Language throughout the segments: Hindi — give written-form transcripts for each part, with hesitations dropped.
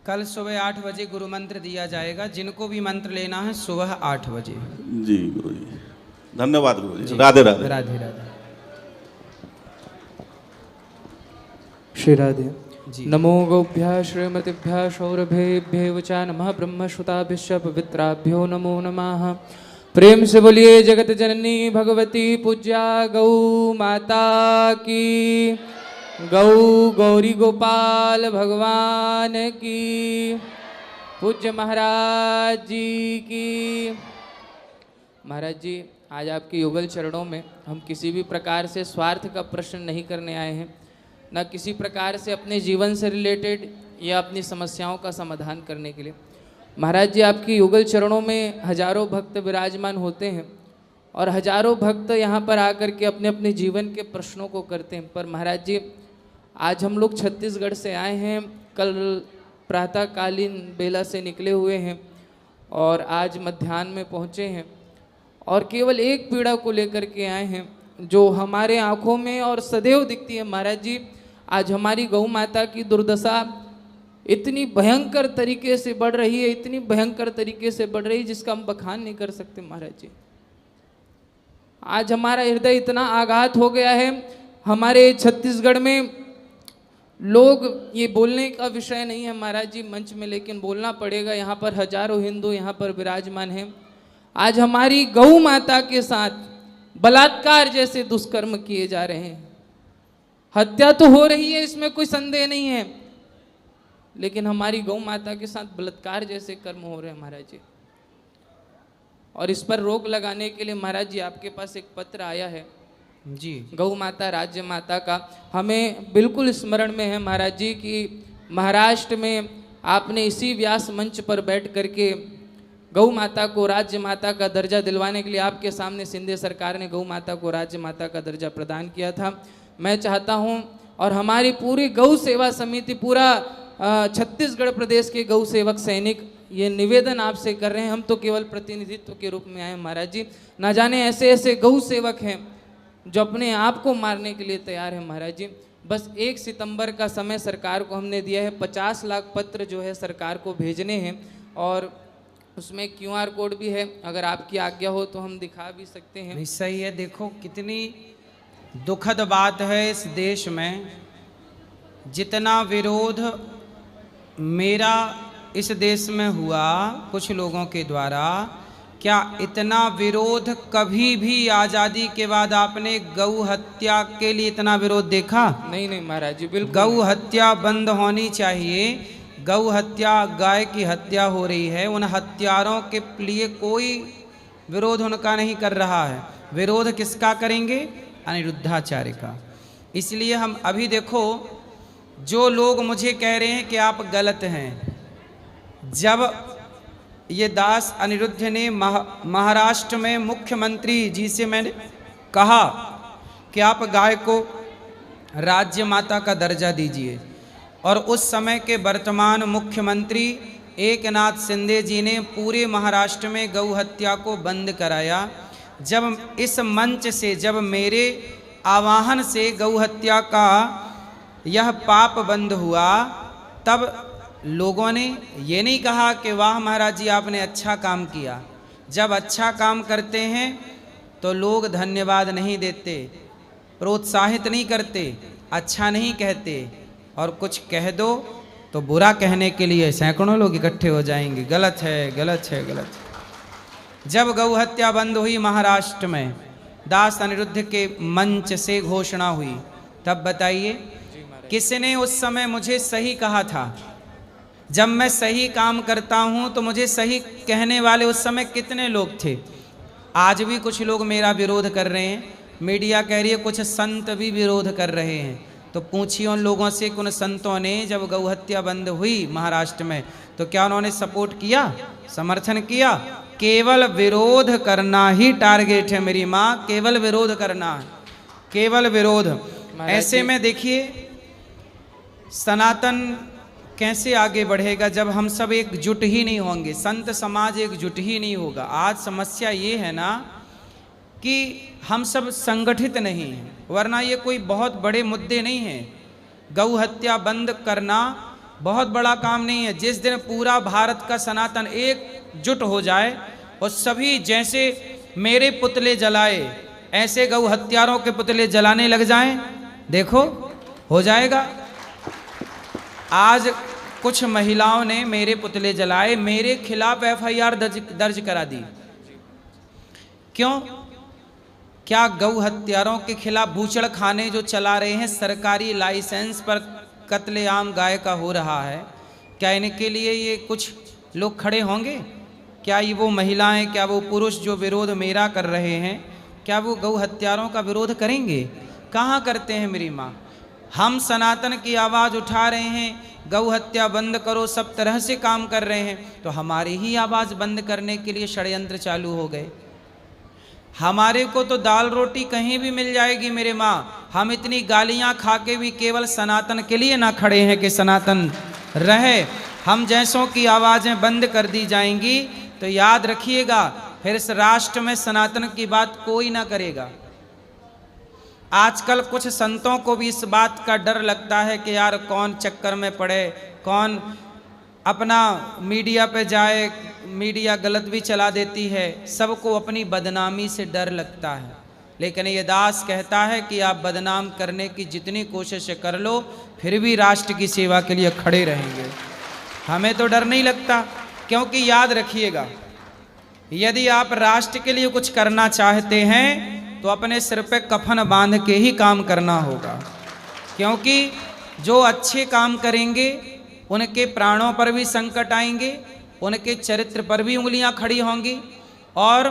कल सुबह 8 बजे गुरु मंत्र दिया जाएगा। जिनको भी मंत्र लेना है सुबह 8 बजे। जी गुरु जी, धन्यवाद गुरु जी। राधे राधे। राधे राधे। श्री राधे। जी। नमो गौभ्यः श्रीमतिभ्यः सौरभेभ्यः च नमः ब्रह्मसुताभ्यश्च पवित्राभ्यो नमो नमः। प्रेम से बोलिए जगत जननी भगवती पूज्या गौ माता की, गौ गौरी गोपाल भगवान की, पूज्य महाराज जी की। महाराज जी, आज आपके युगल चरणों में हम किसी भी प्रकार से स्वार्थ का प्रश्न नहीं करने आए हैं, न किसी प्रकार से अपने जीवन से रिलेटेड या अपनी समस्याओं का समाधान करने के लिए। महाराज जी, आपकी युगल चरणों में हजारों भक्त विराजमान होते हैं और हजारों भक्त यहाँ पर आकर के अपने अपने जीवन के प्रश्नों को करते हैं। पर महाराज जी, आज हम लोग छत्तीसगढ़ से आए हैं, कल प्रातःकालीन बेला से निकले हुए हैं और आज मध्याह्न में पहुँचे हैं और केवल एक पीड़ा को लेकर के आए हैं जो हमारे आँखों में और सदैव दिखती है। महाराज जी, आज हमारी गौ माता की दुर्दशा इतनी भयंकर तरीके से बढ़ रही है, इतनी भयंकर तरीके से बढ़ रही है जिसका हम बखान नहीं कर सकते। महाराज जी, आज हमारा हृदय इतना आघात हो गया है। हमारे छत्तीसगढ़ में लोग, ये बोलने का विषय नहीं है महाराज जी मंच में, लेकिन बोलना पड़ेगा। यहाँ पर हजारों हिंदू यहाँ पर विराजमान हैं। आज हमारी गौ माता के साथ बलात्कार जैसे दुष्कर्म किए जा रहे हैं। हत्या तो हो रही है, इसमें कोई संदेह नहीं है, लेकिन हमारी गौ माता के साथ बलात्कार जैसे कर्म हो रहे हैं महाराज जी। और इस पर रोक लगाने के लिए महाराज जी आपके पास एक पत्र आया है जी। गौ माता राज्य माता का। हमें बिल्कुल स्मरण में है महाराज जी कि महाराष्ट्र में आपने इसी व्यास मंच पर बैठ करके गौ माता को राज्य माता का दर्जा दिलवाने के लिए आपके सामने सिंधे सरकार ने गौ माता को राज्य माता का दर्जा प्रदान किया था। मैं चाहता हूं और हमारी पूरी गौ सेवा समिति, पूरा छत्तीसगढ़ प्रदेश के गौ सेवक सैनिक ये निवेदन आपसे कर रहे हैं। हम तो केवल प्रतिनिधित्व के रूप में आए महाराज जी। ना जाने ऐसे ऐसे गौ सेवक हैं जो अपने आप को मारने के लिए तैयार है महाराज जी। बस 1 सितंबर का समय सरकार को हमने दिया है। 50 लाख पत्र जो है सरकार को भेजने हैं और उसमें QR कोड भी है। अगर आपकी आज्ञा हो तो हम दिखा भी सकते हैं। नहीं, सही है। देखो कितनी दुखद बात है इस देश में। जितना विरोध मेरा इस देश में हुआ कुछ लोगों के द्वारा, क्या इतना विरोध कभी भी आज़ादी के बाद आपने गौ हत्या के लिए इतना विरोध देखा? नहीं नहीं महाराज जी, बिल्कुल। गौ हत्या बंद होनी चाहिए। गौ हत्या, गाय की हत्या हो रही है, उन हत्यारों के लिए कोई विरोध उनका नहीं कर रहा है। विरोध किसका करेंगे? अनिरुद्धाचार्य का। इसलिए हम अभी देखो, जो लोग मुझे कह रहे हैं कि आप गलत हैं, जब ये दास अनिरुद्ध ने महाराष्ट्र में मुख्यमंत्री जी से मैंने कहा कि आप गाय को राज्य माता का दर्जा दीजिए, और उस समय के वर्तमान मुख्यमंत्री एकनाथ शिंदे जी ने पूरे महाराष्ट्र में गौ हत्या को बंद कराया। जब इस मंच से, जब मेरे आह्वान से गौ हत्या का यह पाप बंद हुआ, तब लोगों ने ये नहीं कहा कि वाह महाराज जी आपने अच्छा काम किया। जब अच्छा काम करते हैं तो लोग धन्यवाद नहीं देते, प्रोत्साहित नहीं करते, अच्छा नहीं कहते, और कुछ कह दो तो बुरा कहने के लिए सैकड़ों लोग इकट्ठे हो जाएंगे। गलत है, गलत है, गलत है। जब गौ हत्या बंद हुई महाराष्ट्र में, दास अनिरुद्ध के मंच से घोषणा हुई, तब बताइए किसने उस समय मुझे सही कहा था? जब मैं सही काम करता हूं तो मुझे सही कहने वाले उस समय कितने लोग थे? आज भी कुछ लोग मेरा विरोध कर रहे हैं। मीडिया कह रही है कुछ संत भी विरोध कर रहे हैं। तो पूछिए उन लोगों से कि उन संतों ने जब गौ हत्या बंद हुई महाराष्ट्र में तो क्या उन्होंने सपोर्ट किया, समर्थन किया? केवल विरोध करना ही टारगेट है मेरी माँ, केवल विरोध करना है, केवल विरोध। ऐसे में देखिए सनातन कैसे आगे बढ़ेगा जब हम सब एकजुट ही नहीं होंगे, संत समाज एकजुट ही नहीं होगा। आज समस्या ये है ना कि हम सब संगठित नहीं हैं, वरना ये कोई बहुत बड़े मुद्दे नहीं हैं। गौ हत्या बंद करना बहुत बड़ा काम नहीं है। जिस दिन पूरा भारत का सनातन एकजुट हो जाए और सभी जैसे मेरे पुतले जलाए ऐसे गौ हत्यारों के पुतले जलाने लग जाएं, देखो हो जाएगा। आज कुछ महिलाओं ने मेरे पुतले जलाए, मेरे खिलाफ एफआईआर दर्ज करा दी। क्यों? क्या गौ हत्यारों के खिलाफ बूचड़ खाने जो चला रहे हैं, सरकारी लाइसेंस पर कत्लेआम गाय का हो रहा है, क्या इनके लिए ये कुछ लोग खड़े होंगे? क्या ये वो महिलाएं, क्या वो पुरुष जो विरोध मेरा कर रहे हैं, क्या वो गौ हत्यारों का विरोध करेंगे? कहाँ करते हैं मेरी माँ। हम सनातन की आवाज़ उठा रहे हैं, गौ हत्या बंद करो, सब तरह से काम कर रहे हैं, तो हमारी ही आवाज़ बंद करने के लिए षड्यंत्र चालू हो गए। हमारे को तो दाल रोटी कहीं भी मिल जाएगी मेरे माँ, हम इतनी गालियाँ खा के भी केवल सनातन के लिए ना खड़े हैं कि सनातन रहे। हम जैसों की आवाज़ें बंद कर दी जाएंगी तो याद रखिएगा, फिर इस राष्ट्र में सनातन की बात कोई ना करेगा। आजकल कुछ संतों को भी इस बात का डर लगता है कि यार कौन चक्कर में पड़े, कौन अपना मीडिया पे जाए, मीडिया गलत भी चला देती है, सबको अपनी बदनामी से डर लगता है। लेकिन ये दास कहता है कि आप बदनाम करने की जितनी कोशिश कर लो, फिर भी राष्ट्र की सेवा के लिए खड़े रहेंगे, हमें तो डर नहीं लगता। क्योंकि याद रखिएगा, यदि आप राष्ट्र के लिए कुछ करना चाहते हैं तो अपने सिर पे कफन बांध के ही काम करना होगा। क्योंकि जो अच्छे काम करेंगे उनके प्राणों पर भी संकट आएंगे, उनके चरित्र पर भी उंगलियां खड़ी होंगी और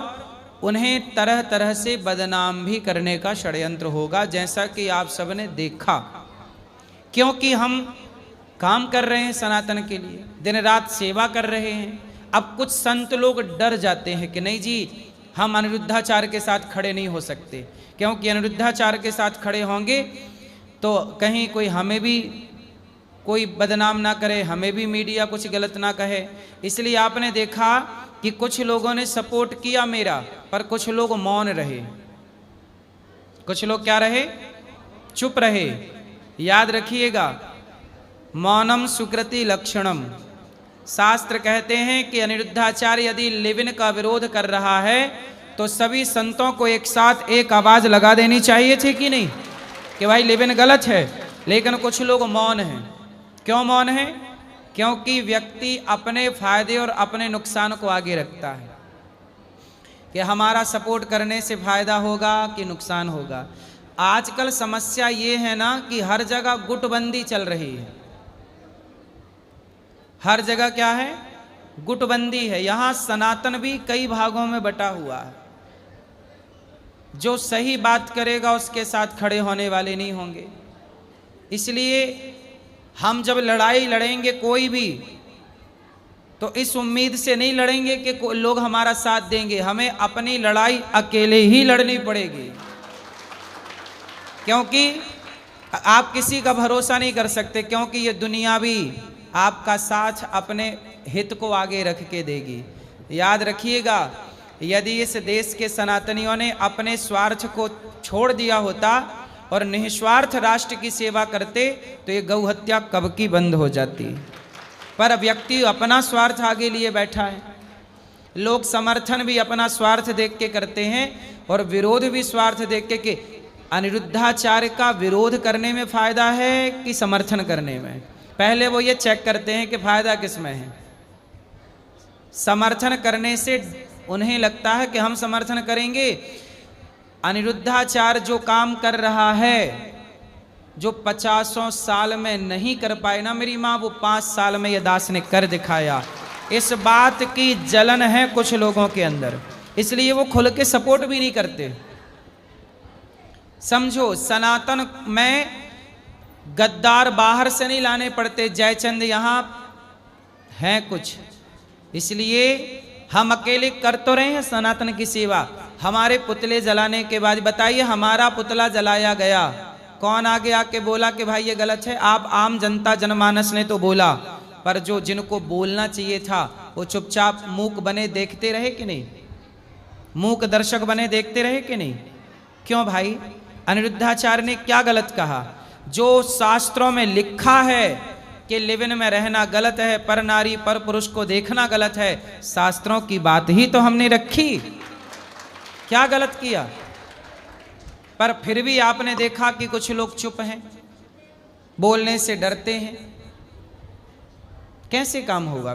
उन्हें तरह तरह से बदनाम भी करने का षड्यंत्र होगा, जैसा कि आप सबने देखा। क्योंकि हम काम कर रहे हैं सनातन के लिए, दिन रात सेवा कर रहे हैं। अब कुछ संत लोग डर जाते हैं कि नहीं जी, हम अनिरुद्धाचार्य के साथ खड़े नहीं हो सकते, क्योंकि अनिरुद्धाचार्य के साथ खड़े होंगे तो कहीं कोई हमें भी कोई बदनाम ना करे, हमें भी मीडिया कुछ गलत ना कहे। इसलिए आपने देखा कि कुछ लोगों ने सपोर्ट किया मेरा, पर कुछ लोग मौन रहे, कुछ लोग क्या रहे, चुप रहे। याद रखिएगा, मौनम सुकृति लक्षणम। शास्त्र कहते हैं कि अनिरुद्धाचार्य यदि लेविन का विरोध कर रहा है तो सभी संतों को एक साथ एक आवाज लगा देनी चाहिए थी कि नहीं, कि भाई लेविन गलत है। लेकिन कुछ लोग मौन हैं। क्यों मौन है? क्योंकि व्यक्ति अपने फायदे और अपने नुकसान को आगे रखता है कि हमारा सपोर्ट करने से फायदा होगा कि नुकसान होगा। आजकल समस्या ये है ना कि हर जगह गुटबंदी चल रही है, हर जगह क्या है, गुटबंदी है। यहां सनातन भी कई भागों में बटा हुआ है। जो सही बात करेगा उसके साथ खड़े होने वाले नहीं होंगे। इसलिए हम जब लड़ाई लड़ेंगे कोई भी, तो इस उम्मीद से नहीं लड़ेंगे कि लोग हमारा साथ देंगे। हमें अपनी लड़ाई अकेले ही लड़नी पड़ेगी, क्योंकि आप किसी का भरोसा नहीं कर सकते, क्योंकि ये दुनिया भी आपका साथ अपने हित को आगे रख के देगी। याद रखिएगा, यदि इस देश के सनातनियों ने अपने स्वार्थ को छोड़ दिया होता और निस्वार्थ राष्ट्र की सेवा करते तो ये गौ हत्या कब की बंद हो जाती। पर व्यक्ति अपना स्वार्थ आगे लिए बैठा है। लोग समर्थन भी अपना स्वार्थ देख के करते हैं और विरोध भी स्वार्थ देख के कि अनिरुद्धाचार्य का विरोध करने में फायदा है कि समर्थन करने में। पहले वो ये चेक करते हैं कि फायदा किस में है। समर्थन करने से उन्हें लगता है कि हम समर्थन करेंगे। अनिरुद्धाचार्य जो काम कर रहा है, जो 50 साल में नहीं कर पाए ना मेरी माँ, वो 5 साल में ये दास ने कर दिखाया। इस बात की जलन है कुछ लोगों के अंदर, इसलिए वो खुल के सपोर्ट भी नहीं करते। समझो, सनातन में गद्दार बाहर से नहीं लाने पड़ते, जयचंद यहाँ हैं कुछ, इसलिए हम अकेले कर तो रहे हैं सनातन की सेवा। हमारे पुतले जलाने के बाद बताइए, हमारा पुतला जलाया गया, कौन आगे आके बोला कि भाई ये गलत है? आप आम जनता जनमानस ने तो बोला, पर जो जिनको बोलना चाहिए था वो चुपचाप मूक बने देखते रहे कि नहीं? मूक दर्शक बने देखते रहे कि नहीं? क्यों भाई? अनिरुद्धाचार्य ने क्या गलत कहा? जो शास्त्रों में लिखा है कि लिव इन में रहना गलत है, पर नारी पर पुरुष को देखना गलत है, शास्त्रों की बात ही तो हमने रखी, क्या गलत किया? पर फिर भी आपने देखा कि कुछ लोग चुप हैं, बोलने से डरते हैं। कैसे काम होगा?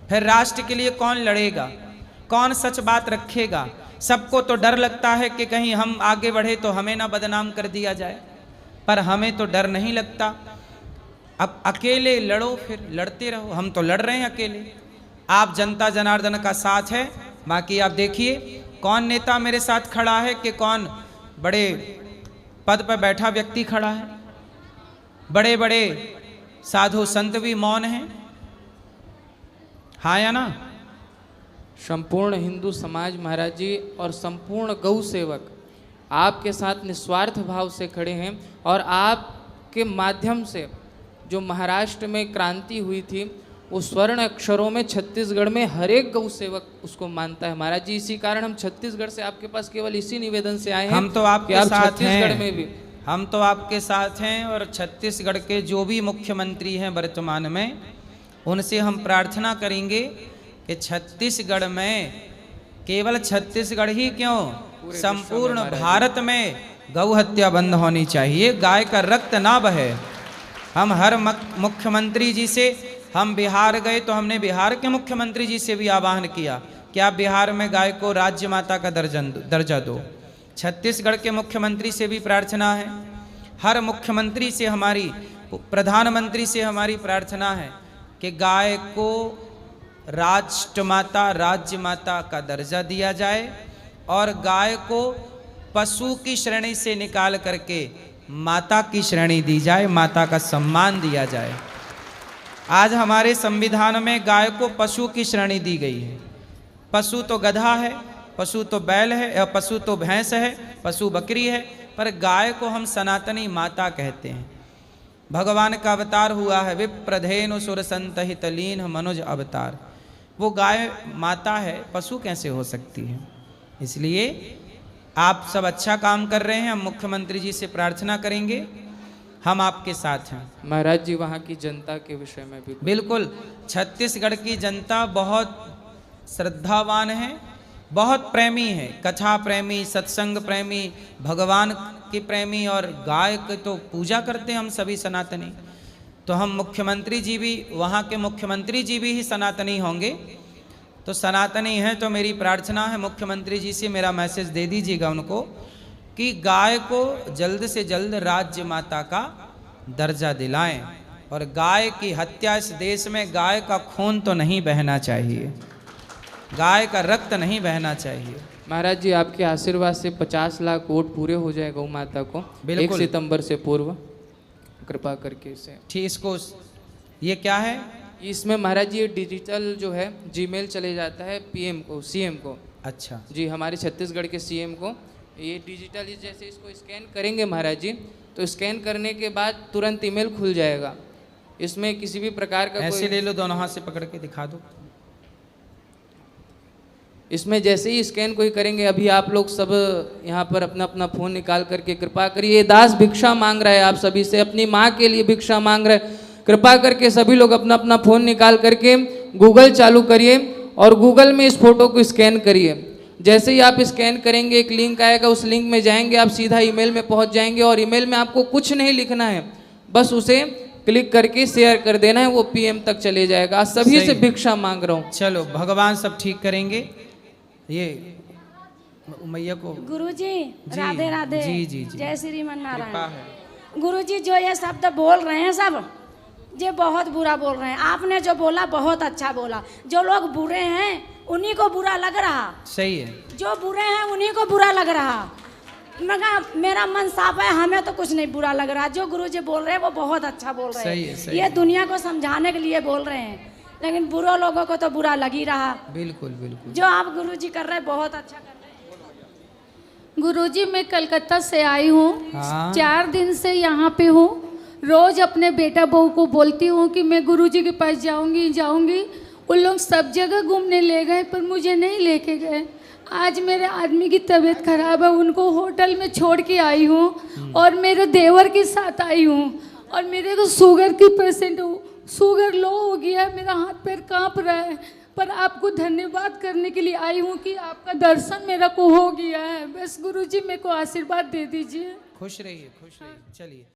फिर राष्ट्र के लिए कौन लड़ेगा? कौन सच बात रखेगा? सबको तो डर लगता है कि कहीं हम आगे बढ़े तो हमें ना बदनाम कर दिया जाए, पर हमें तो डर नहीं लगता। अब अकेले लड़ो, फिर लड़ते रहो। हम तो लड़ रहे हैं अकेले। आप जनता जनार्दन का साथ है, बाकी आप देखिए कौन नेता मेरे साथ खड़ा है कि कौन बड़े पद पर बैठा व्यक्ति खड़ा है। बड़े बड़े साधु संत भी मौन हैं, हाँ या ना? संपूर्ण हिंदू समाज महाराज जी और संपूर्ण गौ सेवक आपके साथ निस्वार्थ भाव से खड़े हैं, और आपके माध्यम से जो महाराष्ट्र में क्रांति हुई थी वो स्वर्ण अक्षरों में छत्तीसगढ़ में हर एक गौ सेवक उसको मानता है महाराज जी। इसी कारण हम छत्तीसगढ़ से आपके पास केवल इसी निवेदन से आए हैं। हम तो आपके साथ छत्तीसगढ़ हैं, में भी हम तो आपके साथ हैं, और छत्तीसगढ़ के जो भी मुख्यमंत्री हैं वर्तमान में, उनसे हम प्रार्थना करेंगे कि छत्तीसगढ़ में, केवल छत्तीसगढ़ ही क्यों, संपूर्ण भारत में गौ हत्या बंद होनी चाहिए, गाय का रक्त ना बहे। हम हर मुख्यमंत्री जी से, हम बिहार गए तो हमने बिहार के मुख्यमंत्री जी से भी आह्वान किया कि आप बिहार में गाय को राज्य माता का दर्जा दो। छत्तीसगढ़ के मुख्यमंत्री से भी प्रार्थना है, हर मुख्यमंत्री से, हमारी प्रधानमंत्री से हमारी प्रार्थना है कि गाय को राष्ट्रमाता, राज्य माता का दर्जा दिया जाए, और गाय को पशु की श्रेणी से निकाल करके माता की श्रेणी दी जाए, माता का सम्मान दिया जाए। आज हमारे संविधान में गाय को पशु की श्रेणी दी गई है। पशु तो गधा है, पशु तो बैल है, पशु तो भैंस है, पशु बकरी है, पर गाय को हम सनातनी माता कहते हैं। भगवान का अवतार हुआ है, विप्रधेनु सुर संतहित लीन मनुज अवतार। वो गाय माता है, पशु कैसे हो सकती है? इसलिए आप सब अच्छा काम कर रहे हैं, हम मुख्यमंत्री जी से प्रार्थना करेंगे, हम आपके साथ हैं। महाराज जी वहाँ की जनता के विषय में भी बिल्कुल, छत्तीसगढ़ की जनता बहुत श्रद्धावान है, बहुत प्रेमी है, कथा प्रेमी, सत्संग प्रेमी, भगवान के प्रेमी, और गाय की तो पूजा करते हैं हम सभी सनातनी। तो हम मुख्यमंत्री जी भी, वहाँ के मुख्यमंत्री जी भी ही सनातनी होंगे, तो सनातनी हैं। तो मेरी प्रार्थना है मुख्यमंत्री जी से, मेरा मैसेज दे दीजिएगा उनको कि गाय को जल्द से जल्द राज्य माता का दर्जा दिलाएं, और गाय की हत्या, इस देश में गाय का खून तो नहीं बहना चाहिए, गाय का रक्त नहीं बहना चाहिए। महाराज जी आपके आशीर्वाद से 50 लाख वोट पूरे हो जाए गौ माता को 1 सितंबर से पूर्व, कृपा करके इसे ठीक। इसको ये क्या है? इसमें महाराज जी डिजिटल जो है जीमेल चले जाता है पीएम को, सीएम को। अच्छा जी, हमारे छत्तीसगढ़ के सीएम को ये डिजिटल, जैसे इसको स्कैन करेंगे महाराज जी, तो स्कैन करने के बाद तुरंत ईमेल खुल जाएगा। इसमें किसी भी प्रकार का ऐसे ले लो, दोनों हाथ से पकड़ के दिखा दो। इसमें जैसे ही स्कैन कोई करेंगे, अभी आप लोग सब यहाँ पर अपना अपना फ़ोन निकाल करके कृपा करिए, दास भिक्षा मांग रहा है आप सभी से, अपनी माँ के लिए भिक्षा मांग रहा है, कृपा करके सभी लोग अपना अपना फ़ोन निकाल करके गूगल चालू करिए और गूगल में इस फोटो को स्कैन करिए। जैसे ही आप स्कैन करेंगे एक लिंक आएगा, उस लिंक में जाएंगे, आप सीधा ईमेल में पहुंच जाएंगे, और ईमेल में आपको कुछ नहीं लिखना है, बस उसे क्लिक करके शेयर कर देना है, वो पीएम तक चले जाएगा। सभी से भिक्षा मांग रहा हूँ। चलो, भगवान सब ठीक करेंगे। ये मैया को गुरुजी राधे राधे। जी जी जी, जय श्रीमन नारायण। गुरुजी जो ये शब्द बोल रहे हैं सब, ये बहुत बुरा बोल रहे हैं। आपने जो बोला बहुत अच्छा बोला। जो लोग बुरे हैं उन्हीं को बुरा लग रहा। सही है, जो बुरे हैं उन्हीं को बुरा लग रहा। मगर मेरा मन साफ है, हमें तो कुछ नहीं बुरा लग रहा। जो गुरुजी बोल रहे हैं वो बहुत अच्छा बोल रहे हैं। सही ये दुनिया को समझाने के लिए बोल रहे हैं, लेकिन बुरे लोगों को तो बुरा लग ही रहा। बिल्कुल बिल्कुल। जो आप गुरुजी कर रहे हैं बहुत अच्छा कर रहे हैं। गुरुजी मैं कलकत्ता से आई हूँ, हाँ। 4 दिन से यहाँ पे हूँ। रोज अपने बेटा बहू को बोलती हूँ कि मैं गुरुजी के पास जाऊँगी। उन लोग सब जगह घूमने ले गए पर मुझे नहीं लेके गए। आज मेरे आदमी की तबीयत खराब है, उनको होटल में छोड़ के आई हूँ और मेरे देवर के साथ आई हूँ, और मेरे को शुगर की पेशेंट हूँ। शुगर लो हो गया है, मेरा हाथ पैर कांप रहा है, पर आपको धन्यवाद करने के लिए आई हूँ कि आपका दर्शन मेरा को हो गया है। बस गुरुजी मेरे को आशीर्वाद दे दीजिए। खुश रहिए, चलिए।